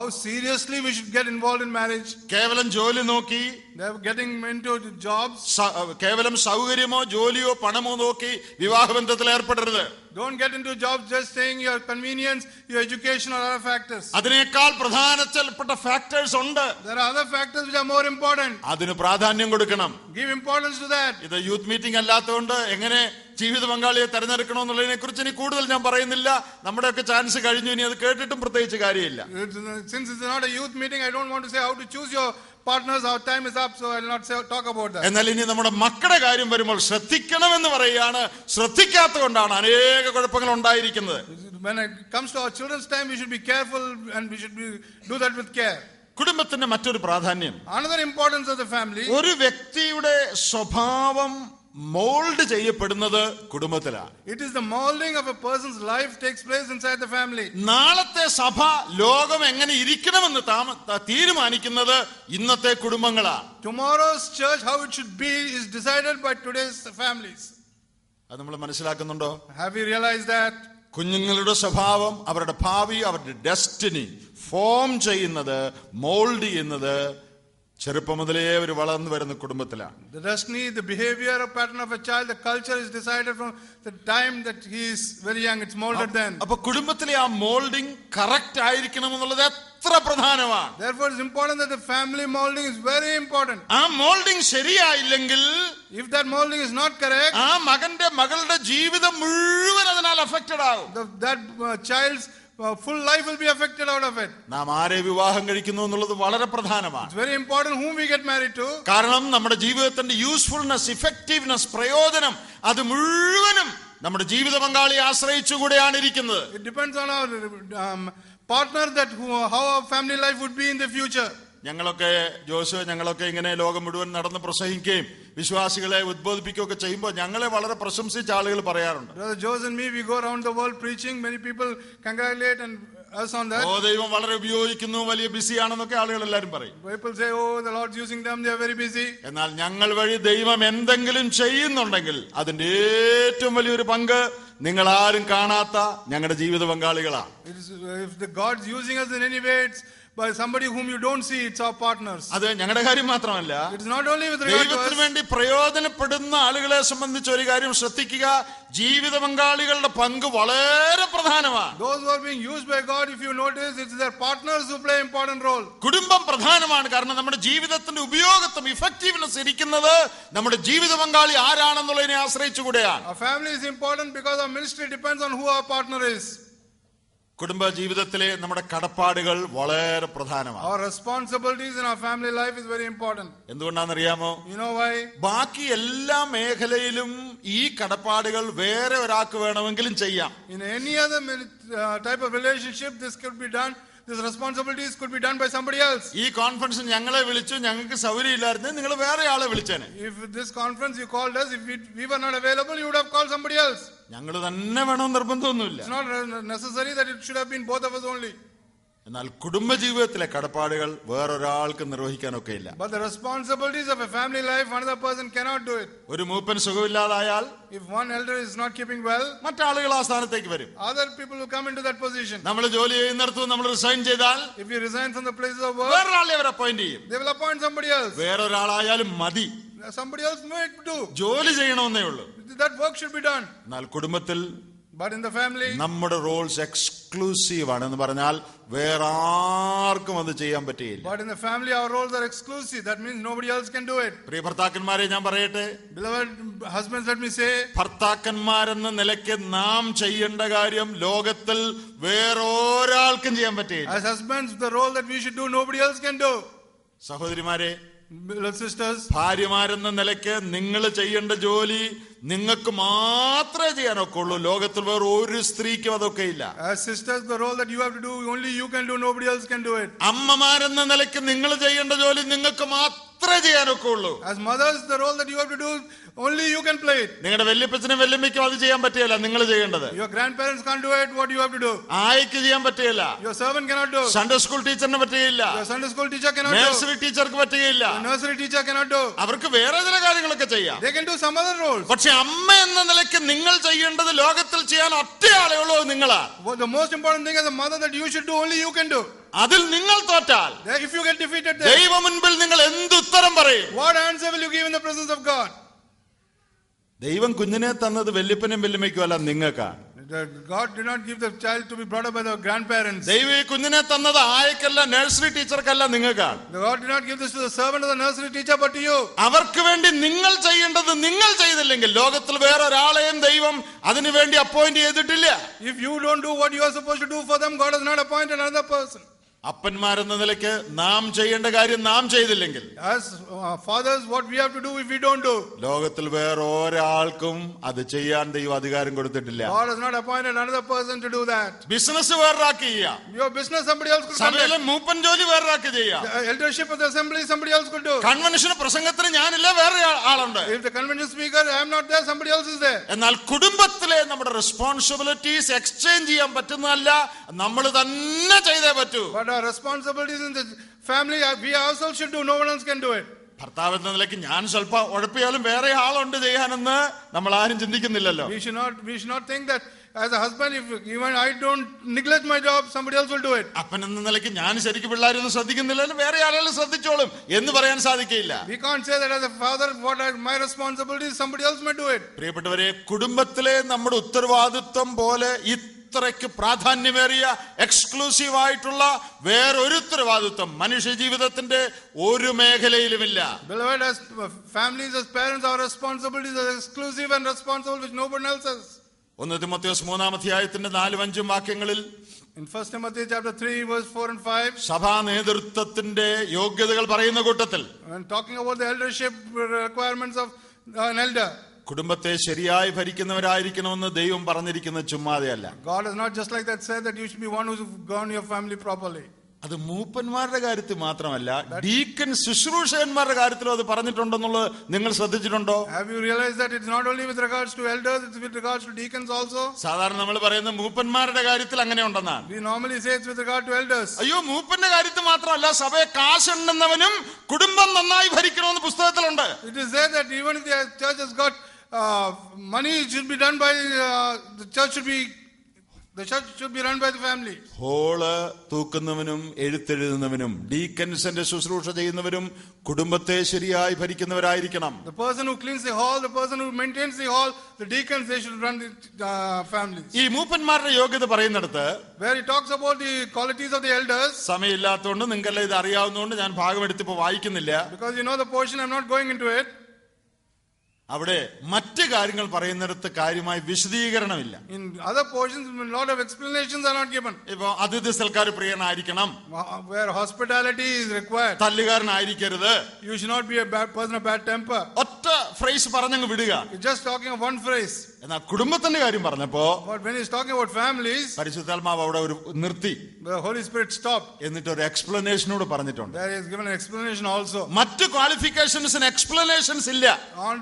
How seriously we should get involved in marriage. കേവലം ജോലി നോക്കി, They are getting into jobs. കേവലം സൗകര്യമോ ജോലിയോ പണമോ നോക്കി വിവാഹബന്ധത്തിൽ ഏർപ്പെടരുത്. Don't get into jobs just saying your convenience, your education or other factors. അതിനേക്കാൾ പ്രധാനപ്പെട്ട ഫാക്ടേഴ്സ് ഉണ്ട്. There are other factors which are more important. അതിന് പ്രാധാന്യം കൊടുക്കണം. Give importance to that. ഇത് യൂത്ത് മീറ്റിംഗ് അല്ലാത്തതുകൊണ്ട് എങ്ങനെ ജീവിത പങ്കാളിയെ തെരഞ്ഞെടുക്കണമെന്നുള്ളതിനെ കുറിച്ച് ഇനി കൂടുതൽ ഞാൻ പറയുന്നില്ല. നമ്മുടെയൊക്കെ ചാൻസ് കഴിഞ്ഞു. ഇനി അത് കേട്ടിട്ടും പ്രത്യേകിച്ച് കാര്യമില്ല. Since it's not a youth meeting, I don't want to say how to choose your partners. Our time is up, so I will not talk about that. എന്നാൽ ഇനി നമ്മുടെ മക്കളുടെ കാര്യം വരുമ്പോൾ ശ്രദ്ധിക്കണമെന്ന് പറയുകയാണ്. ശ്രദ്ധിക്കാത്തതുകൊണ്ടാണ് അനേക കുഴപ്പങ്ങൾ ഉണ്ടായിരിക്കുന്നത്. When it comes to our children's time, we should be careful and we should do that with care. കുടുംബത്തിന്റെ മറ്റൊരു പ്രാധാന്യം, Another importance of the family. ഒരു വ്യക്തിയുടെ സ്വഭാവം മോൾഡ് ചെയ്യപ്പെടുന്നത് കുടുംബത്തിലാണ്. It is the molding of a person's life takes place inside the family. നാളത്തെ സഭ ലോകം എങ്ങനെ ഇരിക്കണമെന്ന് തീരുമാനിക്കുന്നത് ഇന്നത്തെ കുടുംബങ്ങളാണ്. Tomorrow's church, how it should be, is decided by today's families. അത് നമ്മൾ മനസ്സിലാക്കുന്നുണ്ടോ? Have you realized that? കുഞ്ഞുങ്ങളുടെ സ്വഭാവം, അവരുടെ ഭാവി, അവരുടെ ഡെസ്റ്റിനി ഫോം ചെയ്യുന്നത്, മോൾഡ് ചെയ്യുന്നത് ചെറുപ്പം മുതലേ അവർ വളർന്നു വരുന്ന കുടുംബത്തിലാണ്. The destiny, the behavior or pattern of a child, the culture is decided from the time that he is very young. It's molded then. അപ്പൊ കുടുംബത്തിലെ ആ മോൾഡിംഗ് കറക്റ്റ് ആയിരിക്കണം എന്നുള്ളത് എത്ര പ്രധാനമാണ്. Therefore it's important that the family molding is very important. ആ moulding ശരിയായില്ലെങ്കിൽ, if that molding is not correct, ആ മകന്റെ മകളുടെ ജീവിതം മുഴുവൻ അതിനാൽ അഫക്റ്റഡ് ആകും. that child's full life will be affected out of it. നാം ആരെ വിവാഹം കഴിക്കുന്നു എന്നുള്ളത് വളരെ പ്രധാനമാണ്. It's very important whom we get married to. കാരണം നമ്മുടെ ജീവിതത്തിന്റെ യൂസ്ഫുൾനെസ്, ഇഫക്റ്റീവ്നെസ്, പ്രയോജനം അത് മുഴുവനും നമ്മുടെ ജീവിത പങ്കാളിയെ ആശ്രയിച്ചുകൂടെയാണ് ഇരിക്കുന്നത്. It depends on our partner, that how our family life would be in the future. ഞങ്ങളൊക്കെ ഇങ്ങനെ ലോകം മുഴുവൻ നടന്ന് പ്രസംഗിക്കുകയും വിശ്വാസികളെ ഉദ്ബോധിപ്പിക്കുകയൊക്കെ ചെയ്യുമ്പോൾ ഞങ്ങളെ വളരെ പ്രശംസിച്ച ആളുകൾ പറയാറുണ്ട്. Brother Jose and me, we go around the world preaching. Many people congratulate and us on that. ദൈവം വളരെ ഉപയോഗിക്കുന്നു, വലിയ ബിസിയാണെന്നൊക്കെ ആളുകൾ എല്ലാവരും പറയും. People say, oh, the Lord's using them, they are very busy. എന്നാൽ ഞങ്ങൾ വഴി ദൈവം എന്തെങ്കിലും ചെയ്യുന്നുണ്ടെങ്കിൽ അതിന്റെ ഏറ്റവും വലിയൊരു പങ്ക് നിങ്ങൾ ആരും കാണാത്ത ഞങ്ങളുടെ ജീവിത പങ്കാളികളാണ്. If the God's using us in any way, it's by somebody whom you don't see. It's our partners. അത് ഞങ്ങളുടെ കാര്യം മാത്രമല്ല, it's not only with regard to us. ദൈവത്തിന് വേണ്ടി പ്രയോജനപ്പെടുന്ന ആളുകളെ സംബന്ധിച്ച് ഒരു കാര്യം ശ്രദ്ധിക്കുക, ജീവിത പങ്കാളികളുടെ പങ്ക് വളരെ പ്രധാനമാണ്. Those who are being used by God, if you notice, it's their partners who play important role. കുടുംബം പ്രധാനമാണ്. കാരണം നമ്മുടെ ജീവിതത്തിന്റെ ഉപയോഗത്വം, ഇഫക്റ്റീവ്നെസ് ഇരിക്കുന്നത് നമ്മുടെ ജീവിത പങ്കാളി ആരാണെന്നുള്ളതിനെ ആശ്രയിച്ചുകൂടെയാണ്. Our family is important because our ministry depends on who our partner is. കുടുംബ ജീവിതത്തിലെ നമ്മുടെ കടപ്പാടുകൾ വളരെ പ്രധാനമാണ്. Our responsibilities in our family life is very important. എന്തുകൊണ്ടാണെന്നറിയാമോ? You know why? ബാക്കി എല്ലാ മേഖലയിലും ഈ കടപ്പാടുകൾ വേറെ ഒരാൾക്ക് വേണമെങ്കിലും ചെയ്യാം. In any other type of relationship, this could be done. These responsibilities could be done by somebody else. ഈ കോൺഫറൻസ് ഞങ്ങളെ വിളിച്ചു, ഞങ്ങൾക്ക് സൗകര്യമില്ലായിരുന്നു, നിങ്ങൾ വേറെ ആളെ വിളിച്ചേനെ. If this conference you called us, if we were not available, you would have called somebody else. ഞങ്ങൾ തന്നെ വേണമെന്ന് നിർബന്ധമൊന്നുമില്ല. It's not necessary that it should have been both of us only. എന്നാൽ കുടുംബജീവിതത്തിലെ കടപ്പാടുകൾ വേറൊരാൾക്ക് നിർവഹിക്കാനൊക്കെ ഇല്ല. But the responsibilities of a family life, another person cannot do it. ഒരു മൂപ്പൻ സുഖമില്ലാതായാൽ, if one elder is not keeping well, മറ്റാളുകൾ ആ സ്ഥാനത്തേക്ക് വരും. other people will come into that position. നമ്മൾ ജോലി ചെയ്യുന്നിടത്ത് നമ്മൾ റിസൈൻ ചെയ്താൽ, if we resign from the places of work, വേറൊരാളെ അവർ അപ്പോയിന്റ് ചെയ്യും. they will appoint somebody else. വേറൊരാളായാലും മതി, somebody else may do. ജോലി ചെയ്യണമെന്നേ ഉള്ളൂ. that work should be done. എന്നാൽ കുടുംബത്തിൽ, but in the family, നമ്മുടെ റോൾസ് എക്സ്ക്ലൂസീവ് ആണ്. എന്ന് പറഞ്ഞാൽ വേറെ ആർക്കും അത് ചെയ്യാൻ പറ്റില്ല. but in the family our roles are exclusive. That means nobody else can do it. പ്രിയ ഭർത്താക്കന്മാരെ ഞാൻ പറയട്ടെ, beloved husbands, let me say, ഭർത്താക്കന്മാരെന്ന നിലയ്ക്ക് നാം ചെയ്യേണ്ട കാര്യം ലോകത്തിൽ വേറൊരാൾക്കും ചെയ്യാൻ പറ്റില്ല. as husbands, the role that we should do, nobody else can do. സഹോദരിമാരെ, sisters, ഭാര്യമാരെന്ന നിലയ്ക്ക് നിങ്ങൾ ചെയ്യേണ്ട ജോലി നിങ്ങൾക്ക് മാത്രമേ ചെയ്യാനൊക്കെ ഉള്ളൂ. ലോകത്തിൽ വേറെ ഒരു സ്ത്രീക്കും അതൊക്കെ ഇല്ല. as sisters, the role that you have to do, only you can do, nobody else can do it. അമ്മമാരെന്ന നിലയ്ക്ക് നിങ്ങൾ ചെയ്യേണ്ട ജോലി നിങ്ങൾക്ക് മാത്രമേ ചെയ്യാനൊക്കെ ഉള്ളൂ. as mothers, the role that you have to do, only you can play it. നിങ്ങളുടെ വല്യപ്പച്ചനും വല്യമ്മയ്ക്കും അത് ചെയ്യാൻ പറ്റില്ല. നിങ്ങൾ ചെയ്യേണ്ടത്. your grandparents can't do it. what you have to do? ആയിക്ക് ചെയ്യാൻ പറ്റില്ല. your servant cannot do. Sunday school ടീച്ചറിന് പറ്റുകയില്ല. your Sunday school teacher cannot do. Nursery ടീച്ചർക്ക് പറ്റുകയില്ല. your nursery teacher cannot do. അവർക്ക് വേറെ ചില കാര്യങ്ങളൊക്കെ ചെയ്യാം. they can do some other roles. പക്ഷെ അമ്മ എന്ന നിലയ്ക്ക് നിങ്ങൾ ചെയ്യേണ്ടത് ലോകത്തിൽ ചെയ്യാൻ ഒറ്റയാളേ ഉള്ളൂ, നിങ്ങളാ. the most important thing as a mother that you should do, only you can do. അതിൽ നിങ്ങൾ തോറ്റാൽ, if you get defeated there, ദൈവം മുൻപിൽ നിങ്ങൾ എന്തുത്തരം പറയും? what answer will you give in the presence of God? ദൈവം കുഞ്ഞിനെ തന്നത് വല്യപ്പനും വല്യമ്മയ്ക്കും അല്ല, നിങ്ങൾക്കാണ്. God did not give the child to be brought up by the grandparents. ദൈവം ഈ കുഞ്ഞിനെ തന്നത് ആയക്കല്ല, നഴ്സറി ടീച്ചർക്കല്ല, നിങ്ങൾക്കാണ്. God did not give this to the servant of the nursery teacher, but to you. അവർക്ക് വേണ്ടി നിങ്ങൾ ചെയ്യേണ്ടത് നിങ്ങൾ ചെയ്തില്ലെങ്കിൽ ലോകത്തിൽ വേറെ ഒരാളെയും ദൈവം അതിനു വേണ്ടി അപ്പോയിന്റ് ചെയ്തിട്ടില്ല. If you don't do what you are supposed to do for them, God has not appointed another person. അപ്പന്മാരെന്ന നിലയ്ക്ക് നാം ചെയ്യേണ്ട കാര്യം നാം ചെയ്തില്ലെങ്കിൽ, As fathers, what we have to do if we don't do, ലോകത്തിൽ വേറെ ഒരാൾക്കും അത് ചെയ്യാൻ ദൈവം അധികാരം കൊടുത്തിട്ടില്ല. God has not appointed another person to do that. Business വേറൊരാൾക്ക് ചെയ്യാം, Your business somebody else could സഭയിലെ conduct. മൂപ്പൻ ജോലി വേറൊരാൾക്ക് ചെയ്യാം, The eldership of the assembly somebody else could do. കൺവെൻഷന് പ്രസംഗത്തിന് ഞാനില്ല, വേറെ ആളുണ്ട്. If the convention speaker, I am not there, somebody else is there. എന്നാൽ കുടുംബത്തിലെ നമ്മുടെ റെസ്പോൺസിബിലിറ്റീസ് എക്സ്ചേഞ്ച് ചെയ്യാൻ പറ്റുന്നതല്ല, നമ്മൾ തന്നെ ചെയ്തേ പറ്റൂ. But our responsibilities in the family, we ourselves should do. No one else can do it. ഭർത്താവ് എന്ന നിലയ്ക്ക് ഞാൻ സ്വല്പം ഉഴപ്പിയാലും വേറെ ആളുണ്ട് ചെയ്യാനെന്ന് നമ്മൾ ആരും ചിന്തിക്കുന്നില്ലല്ലോ. We should not think that as a husband, if even I don't neglect my job, somebody else will do it. അപ്പൻ എന്ന നിലയ്ക്ക് ഞാൻ ശരിക്കും പിള്ളേരൊന്നും ശ്രദ്ധിക്കുന്നില്ലല്ലോ, വേറെ ആളുകൾ ശ്രദ്ധിച്ചോളും എന്ന് പറയാൻ സാധിക്കില്ല. We can't say that as a father, what are my responsibilities, somebody else may do it. പ്രിയപ്പെട്ടവരെ, കുടുംബത്തിലെ നമ്മുടെ ഉത്തരവാദിത്വം പോലെ ഇത്രയ്ക്ക് പ്രാധാന്യമേറിയ എക്സ്ക്ലൂസീവ് ആയിട്ടുള്ള വേറൊരു ഉത്തരവാദിത്വം മനുഷ്യ ജീവിതത്തിന്റെ ഒരു മേഖലയിലുമില്ല. Beloved, as families, as parents, our responsibilities are exclusive and responsible which no one else has. 1 തിമോഥെയോസ് 3-ാം അധ്യായത്തിന്റെ 4-5 വാക്യങ്ങളിൽ In 1 Timothy chapter 3 verse 4 and 5, സഭാ നേതൃത്വത്തിന്റെ യോഗ്യതകൾ പറയുന്ന കൂട്ടത്തിൽ, when talking about the eldership requirements of an elder, കുടുംബത്തെ ശരിയായി ഭരിക്കുന്നവരായിരിക്കണമെന്ന് ദൈവം പറഞ്ഞിരിക്കുന്നത് ചുമ്മാതെയല്ല. God has not just like that said that you should be one who's govern your family properly. അത് മൂപ്പന്മാരുടെ കാര്യത്തിൽ മാത്രമല്ല, ഡീക്കൻ ശുശ്രൂഷകന്മാരുടെ കാര്യത്തിലും അത് പറഞ്ഞിട്ടുണ്ടെന്നുള്ളത് നിങ്ങൾ ശ്രദ്ധിച്ചിട്ടുണ്ടോ? Have you realized that it's not only with regards to elders, it's with regards to deacons also? സാധാരണ നമ്മൾ പറയുന്ന മൂപ്പന്മാരുടെ കാര്യത്തിൽ അങ്ങനെ ഉണ്ടെന്നാണ്. We normally say it's with regard to elders. അയ്യോ, മൂപ്പന്റെ കാര്യത്തിൽ മാത്രമല്ല, സഭയെ കാശുണ്ടെന്നവനും കുടുംബം നന്നായി ഭരിക്കണമെന്ന് പുസ്തകത്തിലുണ്ട്. It is said that even if the church has got money, it should be done by the church should be run by the family. Hall തൂക്കുന്നവനും എഴുത്തെഴുതുന്നവനും ഡീക്കൻസിന്റെ ശുശ്രൂഷ ചെയ്യുന്നവരും കുടുംബത്തെ ശരിയായി ഭരിക്കുന്നവരായിരിക്കണം. The person who cleans the hall, the person who maintains the hall, the deacons, they should run the families. ഈ മൂപ്പന്മാരുടെ യോഗ്യത പറയുന്നിടത്ത്, where he talks about the qualities of the elders, സമയമില്ലാത്തതുകൊണ്ട് നിങ്ങൾക്കെല്ലാം ഇത് അറിയാവുന്നതുകൊണ്ട് ഞാൻ ഭാഗമെടുത്തിപ്പോ വായിക്കുന്നില്ല. because you know the portion, I'm not going into it. അവിടെ മറ്റു കാര്യങ്ങൾ പറയുന്നിടത്ത് കാര്യമായി വിശദീകരണമില്ല. In other portions, a lot of explanations are not given. ഇപ്പൊ അതിഥി സൽക്കാര പ്രിയനായിരിക്കണം, where hospitality is required, തല്ലുകാരനായിരിക്കരുത്, you should not be a bad person of bad temper. ഒറ്റ phrase പറഞ്ഞങ്ങ് വിടുക. You're just talking of one phrase. എന്നാൽ കുടുംബത്തിന്റെ കാര്യം പറഞ്ഞപ്പോ, but when he's talking about families, പരിശുദ്ധാത്മാവ് അവിടെ ഒരു നിർത്തി, the Holy Spirit stopped. എന്നിട്ട് ഒരു എക്സ്പ്ലനേഷനോട് പറഞ്ഞിട്ടുണ്ട്. There is given an explanation also. മറ്റു ക്വാളിഫിക്കേഷൻസിന് എക്സ്പ്ലനേഷൻസ് ഇല്ല.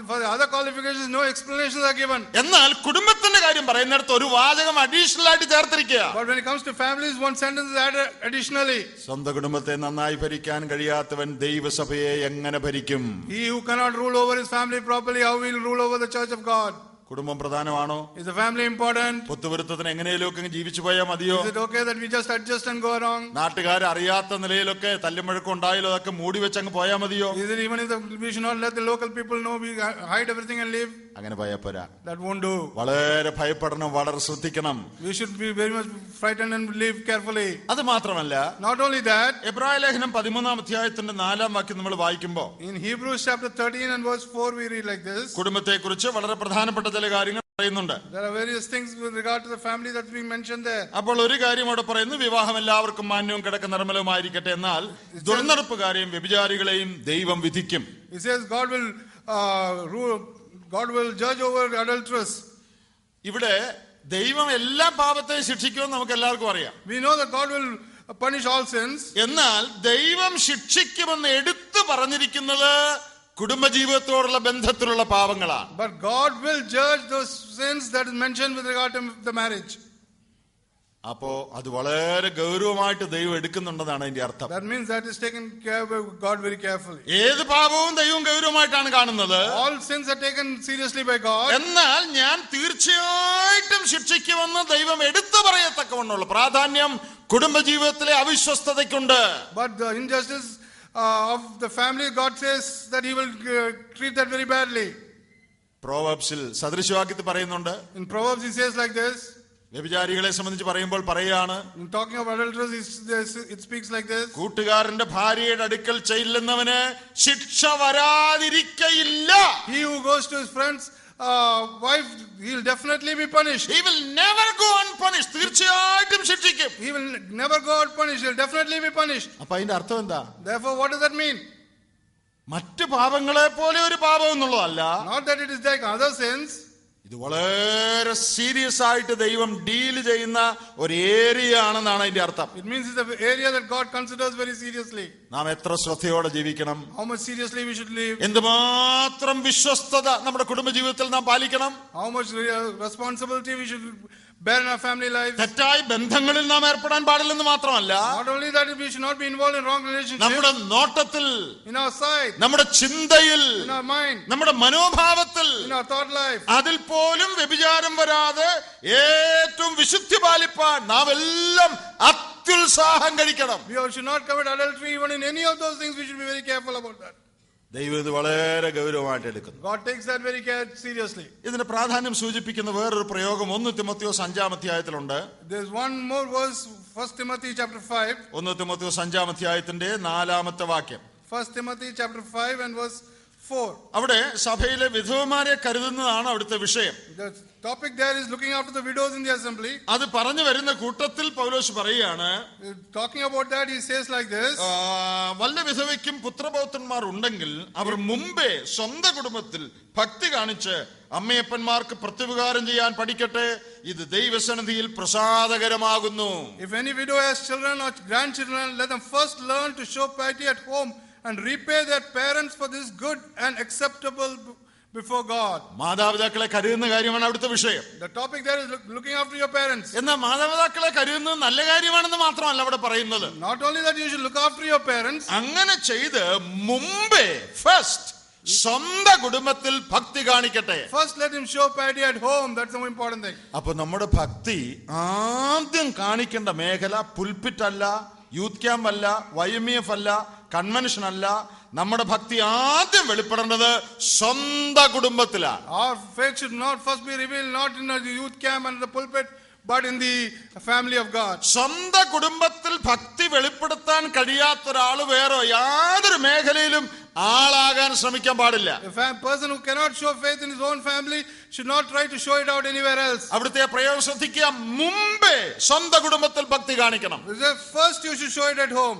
For the other qualifications, no explanations are given. എന്നാൽ കുടുംബത്തിന്റെ കാര്യം പറയുന്നിടത്ത് ഒരു വാചകം അഡീഷണൽ ആയിട്ട് ചേർത്തിരിക്കുക. But when it comes to families, one sentence is added additionally. സ്വന്തം കുടുംബത്തെ നന്നായി ഭരിക്കാൻ കഴിയാത്തവൻ ദൈവസഭയെ എങ്ങനെ ഭരിക്കും? He who cannot rule over his family properly, how will rule over the church of God? കുടുംബം പ്രധാനമാണോ? Is the family important? പൊത്തുവരുത്തത്തിന് എങ്ങനെയൊക്കെ ജീവിച്ചു പോയാൽ മതിയോ? Is it okay that we just adjust and go along? നാട്ടുകാർ അറിയാത്ത നിലയിലൊക്കെ തല്ലുമുഴക്കം ഉണ്ടായാലോ അതൊക്കെ മൂടി വെച്ച് അങ്ങ് പോയാൽ മതിയോ? Is it even if we should not let the local people know, we hide everything and leave? അങ്ങനെ പോയാൽ പോരാ. That won't do. വളരെ ഭയപ്പെടണം, വളരെ ശ്രദ്ധിക്കണം. We should be very much frightened and live carefully. അത് മാത്രമല്ല, not only that, എബ്രായ ലേഖനം 13-ാം അധ്യായത്തിന്റെ 4-ാം വാക്യം നമ്മൾ വായിക്കുമ്പോൾ, in Hebrews chapter 13 and verse 4 we read like this. കുടുംബത്തെ കുറിച്ച് വളരെ പ്രധാനപ്പെട്ട ചില കാര്യങ്ങൾ പറയുന്നുണ്ട്. There are various things with regard to the family that's being mentioned there. അപ്പോൾ ഒരു കാര്യം അവിടെ പറയുന്നു, വിവാഹം എല്ലാവർക്കും മാന്യവും കിടക്ക നിർമ്മലവുമായിരിക്കട്ടെ, എന്നാൽ ദുർനടപ്പുകാരെയും വ്യഭിചാരികളെയും ദൈവം വിധിക്കും. It says God will judge over adulterers. ഇവിടെ ദൈവം എല്ലാ പാപത്തെയും ശിക്ഷിക്കുമെന്ന് നമുക്ക് എല്ലാവർക്കും അറിയാം. We know that God will punish all sins. എന്നാൽ ദൈവം ശിക്ഷിക്കുമെന്ന് എടുത്തു പറഞ്ഞിരിക്കുന്നത് കുടുംബജീവിതത്തോടുള്ള ബന്ധത്തിലുള്ള പാപങ്ങളാണ്. But God will judge those sins that is mentioned with regard to the marriage. അപ്പോ അത് വളരെ ഗൗരവമായിട്ട് ദൈവം എടുക്കുന്നുണ്ടെന്നാണ് അതിന്റെ അർത്ഥം. That means that is taken care by God very carefully. ഏത് പാപവും ദൈവം ഗൗരവമായിട്ടാണ് കാണുന്നത്. All sins are taken seriously by God. എന്നാൽ ഞാൻ തീർച്ചയായിട്ടും ശിക്ഷിക്കുമെന്ന് ദൈവം എടുത്തു പറയത്തക്കവണ്ണമുള്ള പ്രാധാന്യം കുടുംബജീവിതത്തിലെ അവിശ്വസ്തതയ്ക്കുണ്ട്. But the injustice of the family, God says that He will treat that very badly. പ്രോവർബ്സിൽ സദൃശവാക്യത്തിൽ പറയുന്നുണ്ട്. In Proverbs He says like this. വ്യഭിചാരികളെ സംബന്ധിച്ച് പറയുമ്പോൾ പറയാണ്, In talking of adulterers, it speaks like this. കൂട്ടുകാരന്റെ ഭാര്യയുടെ അടുക്കൽ ചെല്ലുന്നവന് ശിക്ഷ വരാതിരിക്കയില്ല. He who goes to his friend's wife, he will definitely be punished. He will never go unpunished. തീർച്ചയായിട്ടും ശിക്ഷിക്കും. He will never go unpunished. He will definitely be punished. അപ്പൊ അതിന്റെ അർത്ഥം എന്താ? Therefore, what does that mean? മറ്റു പാപങ്ങളെ പോലെ ഒരു പാപം എന്നുള്ളതല്ല. Not that it is like other sins. ഇത് വളരെ സീരിയസ് ആയിട്ട് ദൈവം ഡീൽ ചെയ്യുന്ന ഒരു ഏരിയ ആണെന്നാണ് അതിന്റെ അർത്ഥം. It means it's an area that God considers very seriously. നാം എത്ര ശ്രദ്ധയോടെ ജീവിക്കണം, How much seriously we should live. എന്തുമാത്രം വിശ്വസ്തത നമ്മുടെ കുടുംബജീവിതത്തിൽ നാം പാലിക്കണം. How much responsibility we should bear in our family lives. തെറ്റായ ബന്ധങ്ങളിൽ നാം ഏർപ്പെടാൻ പാടില്ലെന്ന് മാത്രമല്ല, Not only that, we should not be involved in wrong relationships. നമ്മുടെ നോട്ടത്തിൽ, In our sight, നമ്മുടെ ചിന്തയിൽ, in our mind, നമ്മുടെ മനോഭാവത്തിൽ, in our thought life. അതിൽ പോലും വ്യഭിചാരം വരാതെ ഏറ്റവും വിശുദ്ധി പാലിപ്പാൻ നാം എല്ലാം അത്യുത്സാഹം കഴിക്കണം. We should not commit adultery. Even in any of those things, we should be very careful about that. ദൈവം ഇത് വളരെ ഗൗരവമായിട്ട് എടുക്കുന്നു. God takes that very seriously. ഇതിന്റെ പ്രാധാന്യം സൂചിപ്പിക്കുന്ന വേറൊരു പ്രയോഗം 1 Timotheos 5-ാം അധ്യായത്തിലുണ്ട്. There's one more verse, 1 Timothy chapter 5. 1 Timotheos 5-ാം അധ്യായത്തിന്റെ 4-ാമത്തെ വാക്യം. 1 Timothy chapter 5 and verse 4. അവിടെ സഭയിലെ വിധവമാരെ കരുതുന്നതാണ് അവിടുത്തെ വിഷയം. The topic there is looking after the widows in the assembly. അത് പറഞ്ഞു വരുന്ന കൂട്ടത്തിൽ പൗലോസ് പറയുകയാണ്, Talking about that, he says like this. വല്ല വിധവയ്ക്കും പുത്രപൗത്രന്മാർ ഉണ്ടെങ്കിൽ അവർ മുമ്പേ സ്വന്തം കുടുംബത്തിൽ ഭക്തി കാണിച്ച് അമ്മയപ്പന്മാർക്ക് പ്രത്യുപകാരം ചെയ്യാൻ പഠിക്കട്ടെ. ഇത് ദൈവസന്നിധിയിൽ പ്രസാദകരമാകുന്നു. If any widow has children or grandchildren, let them first learn to show piety at home and repay their parents for this good and acceptable before God. മാതാപിതാക്കളെ കരുതുന്ന കാര്യമാണ് അവിടുത്തെ വിഷയം. The topic there is looking after your parents. എന്നാൽ മാതാപിതാക്കളെ കരുതുന്നത് നല്ല കാര്യമാണെന്ന് മാത്രമല്ല അവിടെ പറയുന്നത്. Not only that you should look after your parents. അങ്ങനെ ചെയ്ത് മുമ്പേ ഫസ്റ്റ് സ്വന്തം കുടുംബത്തിൽ ഭക്തി കാണിക്കട്ടെ. First let him show piety at home. That's the most important thing. അപ്പൊ നമ്മുടെ ഭക്തി ആദ്യം കാണിക്കേണ്ട മേഖല പുൽപിറ്റ് അല്ല, യൂത്ത് ക്യാമ്പ് അല്ല, YMEF അല്ല, കൺവെൻഷൻ അല്ല. നമ്മുടെ ഭക്തി ആദ്യം വെളിപ്പെടേണ്ടത് സ്വന്തം കുടുംബത്തിലാണ്. Our faith should not first be revealed not in the youth camp and the pulpit, but in the family of God. സ്വന്തം കുടുംബത്തിൽ ഭക്തി വെളിപ്പെടുത്താൻ കഴിയാത്ത ഒരാൾ വേറെ യാതൊരു മേഖലയിലും ആളാകാൻ ശ്രമിക്കാൻ പാടില്ല. A person who cannot show faith in his own family should not try to show it out anywhere else. അവിടുത്തെ പ്രയോഗം ശ്രദ്ധിക്കുക. മുമ്പേ സ്വന്തം കുടുംബത്തിൽ ഭക്തി കാണിക്കണം. First you should show it at home.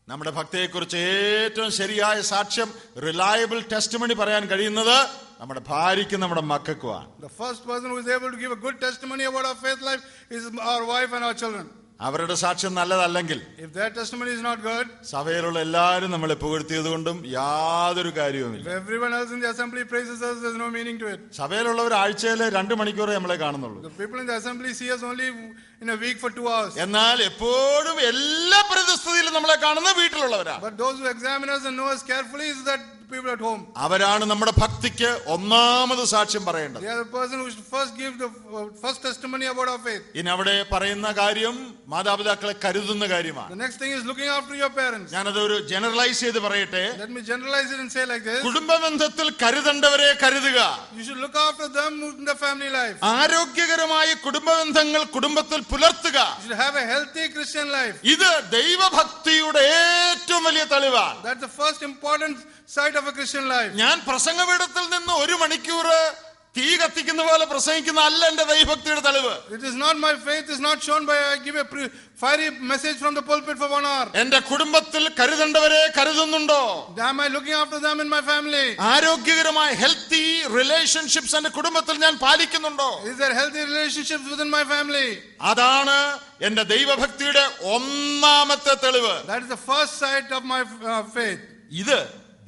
നമ്മുടെ ഭക്തിയെക്കുറിച്ച് ഏറ്റവും ശരിയായ സാക്ഷ്യം, റിലയബിൾ ടെസ്റ്റിമണി പറയാൻ കഴിയുന്നത് നമ്മുടെ ഭാര്യയ്ക്കും നമ്മുടെ മക്കൾക്കുമാണ്. The first person who is able to give a good testimony about our faith life is our wife and our children. അവരുടെ സാക്ഷ്യം നല്ലതല്ലെങ്കിൽ, if their testimony is not good, സഭയിലുള്ള എല്ലാവരും നമ്മളെ പുകഴ്ത്തിയത് കൊണ്ടും യാതൊരു കാര്യവുമില്ല. if everyone else in the assembly praises us, there's no meaning to it. സഭയിലുള്ളവർ ആഴ്ചയിൽ 2 മണിക്കൂറേ നമ്മളെ കാണുന്നുള്ളൂ. The people in the assembly see us only in a week for 2 hours. എന്നാൽ എപ്പോഴും എല്ലാ പരിസ്ഥിതിയിലും നമ്മളെ കാണുന്ന വീട്ടിലുള്ളവരാണ്. But those who examine us and know us carefully is that people at home. അവരാണ് നമ്മുടെ ഭക്തിക്ക് ഒന്നാമത് സാക്ഷ്യം പറയേണ്ടത്. They are the person who should first give the first testimony about our faith. ഇനി അവിടെ പറയുന്ന കാര്യം മാതാപിതാക്കളെ കരുതുന്ന കാര്യമാണ്. The next thing is looking after your parents. ഞാനത് ഒരു ജനറലൈസ് ചെയ്ത് പറയട്ടെ. Let me generalize it and say like this. കുടുംബ ബന്ധത്തിൽ കരുതേണ്ടവരെ കരുതുക. You should look after them in the family life. ആരോഗ്യകരമായ കുടുംബ ബന്ധങ്ങൾ കുടുംബത്തിൽ പുലർത്തുക. You should have a healthy Christian life. ഇത് ദൈവഭക്തിയുടെ ഏറ്റവും വലിയ തെളിവാണ്. That's the first important side of a Christian life. ഞാൻ പ്രസംഗപീഠത്തിൽ നിന്ന് 1 മണിക്കൂർ തീ കത്തിക്കുന്ന പോലെ പ്രസംഗിക്കുന്ന അല്ല എന്റെ ദൈവഭക്തിയുടെ തെളിവ്. It is not my faith is not shown by I give a fiery message from the pulpit for 1 hour. എന്റെ കുടുംബത്തിൽ കരുതേണ്ടവരെ കരുതുന്നുണ്ടോ? Am I looking after them in my family? ആരോഗ്യകരമായ ഹെൽത്തി റിലേഷൻഷിപ്സ് എന്റെ കുടുംബത്തിൽ ഞാൻ പാലിക്കുന്നുണ്ടോ? Is there healthy relationships within my family? അതാണ് എന്റെ ദൈവഭക്തിയുടെ ഒന്നാമത്തെ തെളിവ്. That is the first side of my faith. ഇത്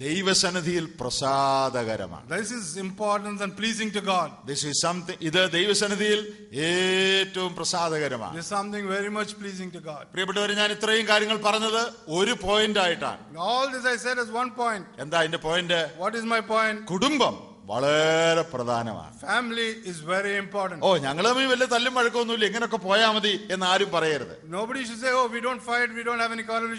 ദൈവസന്നിധിയിൽ പ്രസാദകരമാണ്. This is important and pleasing to God. This is something, ഇത് ദൈവസന്നിധിയിൽ ഏറ്റവും പ്രസാദകരമാണ്. This is something very much pleasing to God. പ്രിയപ്പെട്ടവരെ, ഞാൻ ഇത്രയും കാര്യങ്ങൾ പറഞ്ഞത് ഒരു പോയിന്റ് ആയിട്ടാണ്. All this I said is one point. എന്താ അതിന്റെ point? What is my point? കുടുംബം വളരെ പ്രധാനമാണ്. Family is very important. ഓ, ഞങ്ങൾ തമ്മിൽ വലിയ തല്ലും വഴക്കൊന്നുമില്ല, ഇങ്ങനൊക്കെ പോയാ മതി എന്ന് ആരും പറയരുത്. Nobody should say, oh, we don't fight, we don't have any quarrel.